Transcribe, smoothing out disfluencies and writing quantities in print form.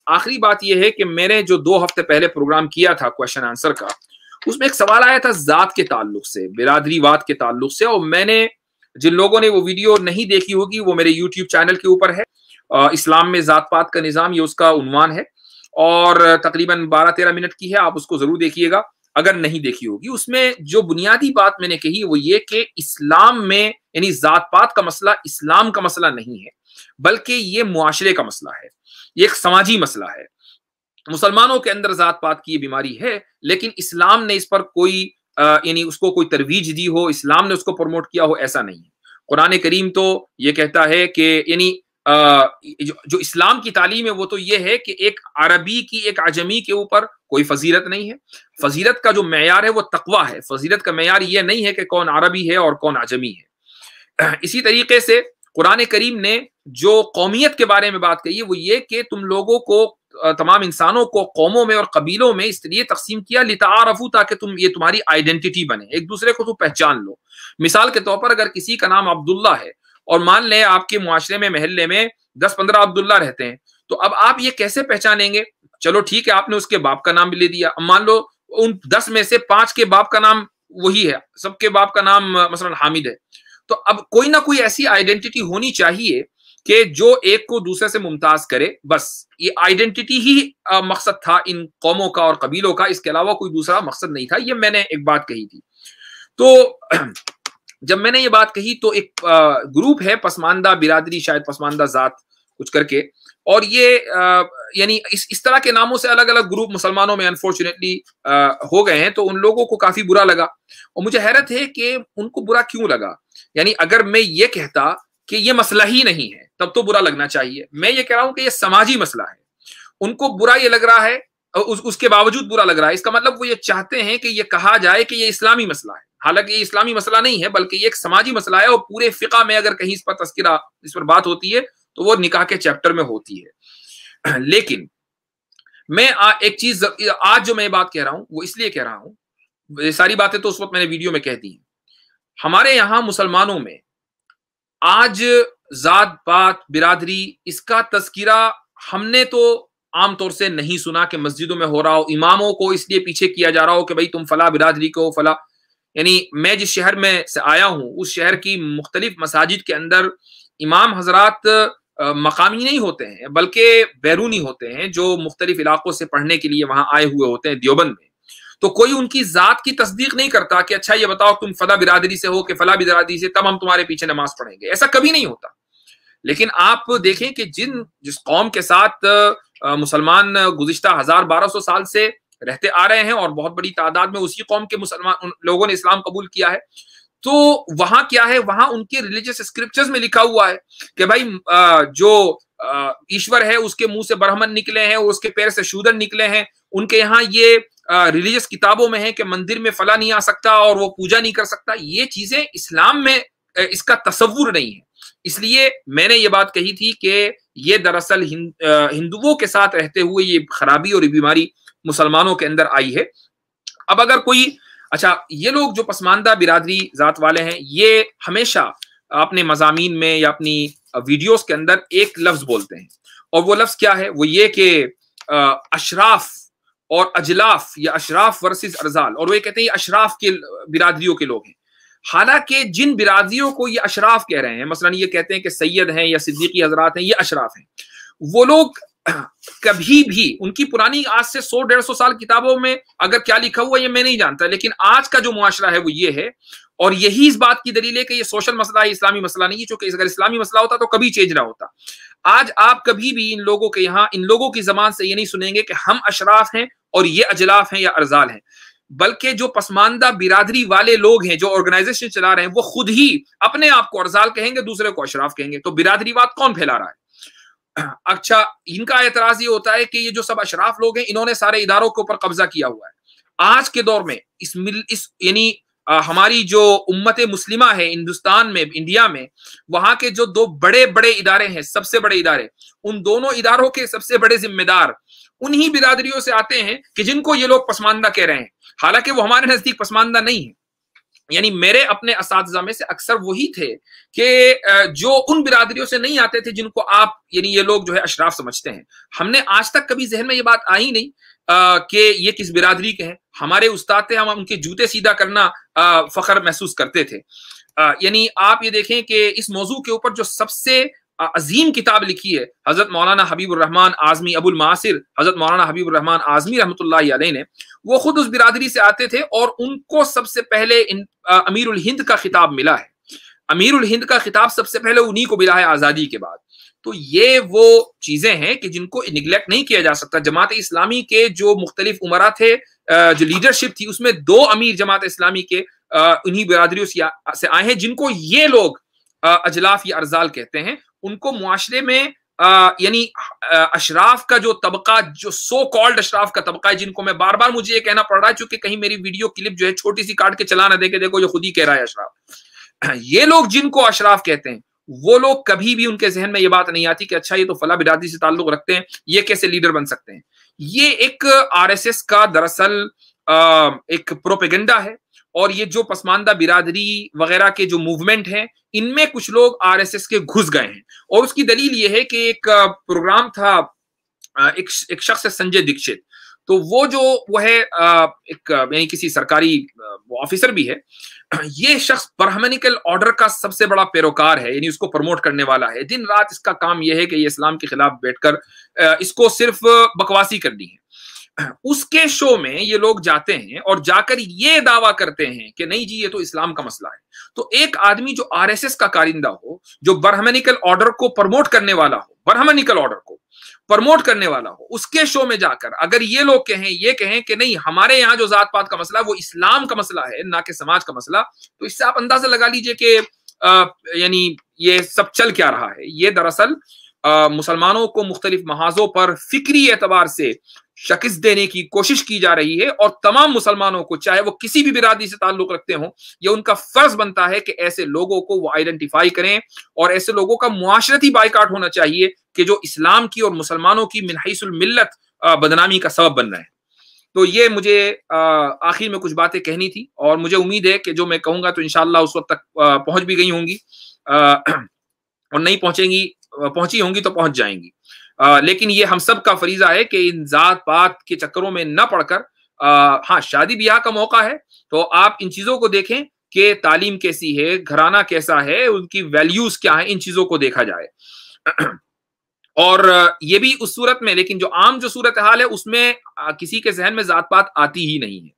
आखिरी बात यह है कि मैंने जो 2 हफ्ते पहले प्रोग्राम किया था क्वेश्चन आंसर का, उसमें एक सवाल आया था जात के ताल्लुक से, बिरादरीवाद के ताल्लुक से, और मैंने, जिन लोगों ने वो वीडियो नहीं देखी होगी वो मेरे यूट्यूब चैनल के ऊपर है, इस्लाम में जात पात का निज़ाम, ये उसका उन्वान है, और तकरीबन 12-13 मिनट की है, आप उसको जरूर देखिएगा अगर नहीं देखी होगी। उसमें जो बुनियादी बात मैंने कही वो ये कि इस्लाम में, यानी जात पात का मसला इस्लाम का मसला नहीं है, बल्कि ये मुआशरे का मसला है, ये एक समाजी मसला है। मुसलमानों के अंदर जात पात की ये बीमारी है, लेकिन इस्लाम ने इस पर कोई यानी उसको कोई तरवीज दी हो, इस्लाम ने उसको प्रमोट किया हो, ऐसा नहीं है। कुरान करीम तो ये कहता है कि यानी जो इस्लाम की तालीम है वो तो ये है कि एक अरबी की एक अजमी के ऊपर कोई फजीलत नहीं है। फजीलत का जो मेयार है वो तकवा है। फजीलत का मेयार ये नहीं है कि कौन अरबी है और कौन अजमी है। इसी तरीके से कुरान करीम ने जो कौमियत के बारे में बात कही है वो ये कि तुम लोगों को, तमाम इंसानों को कौमों में और कबीलों में इसलिए तकसीम किया लितारफू, ताकि ये तुम्हारी आइडेंटिटी बने, एक दूसरे को तुम पहचान लो। मिसाल के तौर पर अगर किसी का नाम अब्दुल्ला है और मान लें आपके मुआशरे में, महल्ले में 10-15 अब्दुल्ला रहते हैं, तो अब आप ये कैसे पहचानेंगे? चलो ठीक है, आपने उसके बाप का नाम भी ले दिया, अब मान लो उन 10 में से 5 के बाप का नाम वही है, सबके बाप का नाम मसलन हामिद है, तो अब कोई ना कोई ऐसी आइडेंटिटी होनी चाहिए कि जो एक को दूसरे से मुमताज करे। बस ये आइडेंटिटी ही मकसद था इन कौमों का और कबीलों का, इसके अलावा कोई दूसरा मकसद नहीं था। ये मैंने एक बात कही थी। तो जब मैंने ये बात कही तो एक ग्रुप है पसमानदा बिरादरी, शायद पसमानदा जात कुछ करके, और ये यानी इस तरह के नामों से अलग अलग ग्रुप मुसलमानों में अनफॉर्चुनेटली हो गए हैं, तो उन लोगों को काफी बुरा लगा। और मुझे हैरत है कि उनको बुरा क्यों लगा। यानी अगर मैं ये कहता कि ये मसला ही नहीं है तब तो बुरा लगना चाहिए। मैं ये कह रहा हूं कि ये समाजी मसला है, उनको बुरा ये लग रहा है, उसके बावजूद बुरा लग रहा है। इसका मतलब वो ये चाहते हैं कि ये कहा जाए कि ये इस्लामी मसला है, हालांकि ये इस्लामी मसला नहीं है बल्कि ये एक समाजी मसला है। और पूरे फिका में अगर कहीं इस पर तस्किरा, इस पर बात होती है तो वो निकाह के चैप्टर में होती है। लेकिन मैं एक चीज आज जो मैं बात कह रहा हूं वो इसलिए कह रहा हूं, ये सारी बातें तो उस वक्त मैंने वीडियो में कह दी। हमारे यहां मुसलमानों में आज जात पात बिरादरी इसका तस्किरा हमने तो आमतौर से नहीं सुना कि मस्जिदों में हो रहा हो, इमामों को इसलिए पीछे किया जा रहा हो कि भाई तुम फला बिरादरी को फला। यानी मैं जिस शहर में से आया हूं उस शहर की मुख्तलिफ मसाजिद के अंदर इमाम हजरात मकामी नहीं होते हैं बल्कि बैरूनी होते हैं, जो मुख्तलिफ इलाकों से पढ़ने के लिए वहां आए हुए होते हैं देवबंद में। तो कोई उनकी जात की तस्दीक नहीं करता कि अच्छा ये बताओ तुम फला बिरादरी से हो कि फला बिरादरी से, तब हम तुम्हारे पीछे नमाज पढ़ेंगे, ऐसा कभी नहीं होता। लेकिन आप देखें कि जिस कौम के साथ मुसलमान गुज़िश्ता 1000-1200 साल से रहते आ रहे हैं और बहुत बड़ी तादाद में उसी कौम के मुसलमान लोगों ने इस्लाम कबूल किया है, तो वहां क्या है, वहां उनके रिलीजियस स्क्रिप्चर्स में लिखा हुआ है कि भाई जो ईश्वर है उसके मुंह से ब्राह्मण निकले हैं, उसके पैर से शूदर निकले हैं। उनके यहाँ ये रिलीजियस किताबों में है कि मंदिर में फला नहीं आ सकता और वो पूजा नहीं कर सकता। ये चीजें इस्लाम में इसका तसव्वुर नहीं है। इसलिए मैंने ये बात कही थी कि ये दरअसल हिंदुओं के साथ रहते हुए ये खराबी और ये बीमारी मुसलमानों के अंदर आई है। अब अगर कोई, अच्छा ये लोग जो पसमानदा बिरादरी जात वाले हैं ये हमेशा अपने मजामीन में या अपनी वीडियोस के अंदर एक लफ्ज बोलते हैं, और वो लफ्ज क्या है, वो ये कि अशराफ और अजलाफ, या अशराफ वर्सेस अरजाल, और वो ये कहते हैं ये अशराफ के बिरादरियों के लोग हैं। हालांकि जिन बिरादरियों को ये अशराफ कह रहे हैं, मसलन ये कहते हैं कि सैयद हैं या सिद्दीकी हजरात हैं, ये अशराफ हैं, वो लोग कभी भी उनकी पुरानी आज से 100-150 साल किताबों में अगर क्या लिखा हुआ ये मैं नहीं जानता, लेकिन आज का जो मुआशरा है वो ये है, और यही इस बात की दलील है कि ये सोशल मसला है, इस्लामी मसला नहीं है। चूंकि अगर इस्लामी मसला होता तो कभी चेंज ना होता। आज आप कभी भी इन लोगों के यहाँ, इन लोगों की जबान से ये नहीं सुनेंगे कि हम अशराफ हैं और ये अजलाफ हैं या अरजाल हैं, बल्कि जो पसमानदा बिरादरी वाले लोग हैं जो ऑर्गेनाइजेशन चला रहे हैं वो खुद ही अपने आप को अरजाल कहेंगे, दूसरे को अशराफ कहेंगे। तो बिरादरीवाद कौन फैला रहा है? अच्छा, इनका एतराज ये होता है कि ये जो सब अशराफ लोग हैं इन्होंने सारे इदारों के ऊपर कब्जा किया हुआ है। आज के दौर में इस यानी हमारी जो उम्मत मुस्लिमा है हिंदुस्तान में, इंडिया में, वहां के जो 2 बड़े बड़े इदारे हैं, सबसे बड़े इदारे, उन दोनों इदारों के सबसे बड़े जिम्मेदार उन्हीं बिरादरियों से आते हैं कि जिनको ये लोग पसमानदा कह रहे हैं। हालांकि वो हमारे नजदीक पसमानदा नहीं है, यानी मेरे अपने اساتذہ میں سے اکثر وہی تھے کہ جو ان برادریوں سے نہیں آتے تھے جن کو آپ یعنی یہ لوگ جو ہے اشراف سمجھتے ہیں. ہم نے آج تک کبھی ذہن میں یہ بات آئی نہیں کہ یہ کس برادری کے ہیں. ہمارے استاد تھے, ہم ان کے جوتے سیدھا کرنا فخر محسوس کرتے تھے. یعنی آپ یہ دیکھیں کہ اس موضوع کے اوپر جو سب سے عظیم کتاب لکھی ہے حضرت مولانا حبیب الرحمان اعظمی ابو المعاصر حضرت مولانا حبیب الرحمان اعظمی رحمۃ اللہ علیہ نے, وہ خود اس برادری سے آتے تھے اور ان کو سب سے پہلے امیر الہند کا خطاب ملا ہے. امیر الہند کا خطاب سب سے پہلے انہی کو ملا ہے آزادی کے بعد. تو یہ وہ چیزیں ہیں کہ جن کو نگلیکٹ نہیں کیا جا سکتا. جماعت اسلامی کے جو مختلف امراء تھے, جو لیڈرشپ تھی, اس میں 2 امیر جماعت اسلامی کے انہی برادریوں سے آئے ہیں جن کو یہ لوگ اجلاف یا ارزال کہتے ہیں. ان کو معاشرے میں یعنی اشراف کا جو طبقہ, جو سو کالڈ اشراف کا طبقہ ہے, جن کو میں بار بار مجھے یہ کہنا پڑ رہا ہے چونکہ کہیں میری ویڈیو کلپ جو ہے چھوٹی سی کاٹ کے چلا نہ دے کے دیکھو یہ خود ہی کہہ رہا ہے اشراف. یہ لوگ جن کو اشراف کہتے ہیں, وہ لوگ کبھی بھی ان کے ذہن میں یہ بات نہیں آتی کہ اچھا یہ تو فلاں برادری سے تعلق رکھتے ہیں, یہ کیسے لیڈر بن سکتے ہیں. یہ ایک RSS کا دراصل ایک پروپیگنڈا ہے, اور یہ جو پسماندہ برادری وغیرہ کے جو موومنٹ ہیں, ان میں کچھ لوگ RSS کے گھس گئے ہیں. اور اس کی دلیل یہ ہے کہ ایک پروگرام تھا, ایک شخص ہے سنجے دیکشت, تو وہ ہے ایک یعنی کسی سرکاری آفیسر بھی ہے. یہ شخص برہمنیکل آرڈر کا سب سے بڑا پیروکار ہے, یعنی اس کو پروموٹ کرنے والا ہے. دن رات اس کا کام یہ ہے کہ یہ اسلام کے خلاف بیٹھ کر اس کو صرف بکواسی کرنی ہے. اس کے شو میں یہ لوگ جاتے ہیں اور جا کر یہ دعویٰ کرتے ہیں کہ نہیں جی یہ تو اسلام کا مسئلہ ہے. تو ایک آدمی جو RSS کا کارندہ ہو, جو برہمنیکل آرڈر کو پروموٹ کرنے والا ہو, برہمنیکل آرڈر کو پروموٹ کرنے والا ہو, اس کے شو میں جا کر اگر یہ لوگ کہیں کہ نہیں ہمارے یہاں جو ذات پات کا مسئلہ ہے وہ اسلام کا مسئلہ ہے نہ کہ سماج کا مسئلہ, تو اس سے آپ اندازہ لگا لیجئے کہ یعنی یہ سب چل کیا رہا ہے. یہ دراصل مسلمانوں کو مختلف محاذوں پر فکری اعتبار سے شکست دینے کی کوشش کی جا رہی ہے, اور تمام مسلمانوں کو چاہے وہ کسی بھی برادری سے تعلق رکھتے ہوں, یہ ان کا فرض بنتا ہے کہ ایسے لوگوں کو وہ آئیڈینٹیفائی کریں, اور ایسے لوگوں کا معاشرتی بائیکاٹ ہونا چاہیے کہ جو اسلام کی اور مسلمانوں کی من حیث الملت بدنامی کا سبب بن رہے ہیں. تو یہ مجھے آخر میں کچھ باتیں کہنی تھی, اور مجھے امید ہے کہ جو میں کہوں گا تو انشاءاللہ اس وقت تک پہنچ بھی گئی ہوں گی, اور نہیں پہنچی ہوں گی تو پہنچ جائیں گی. لیکن یہ ہم سب کا فریضہ ہے کہ ان ذات پات کے چکروں میں نہ پڑ کر, ہاں شادی بیاہ کا موقع ہے تو آپ ان چیزوں کو دیکھیں کہ تعلیم کیسی ہے, گھرانہ کیسا ہے, ان کی ویلیوز کیا ہیں, ان چیزوں کو دیکھا جائے. اور یہ بھی اس صورت میں, لیکن جو عام جو صورتحال ہے اس میں کسی کے ذہن میں ذات پات آتی ہی نہیں ہے.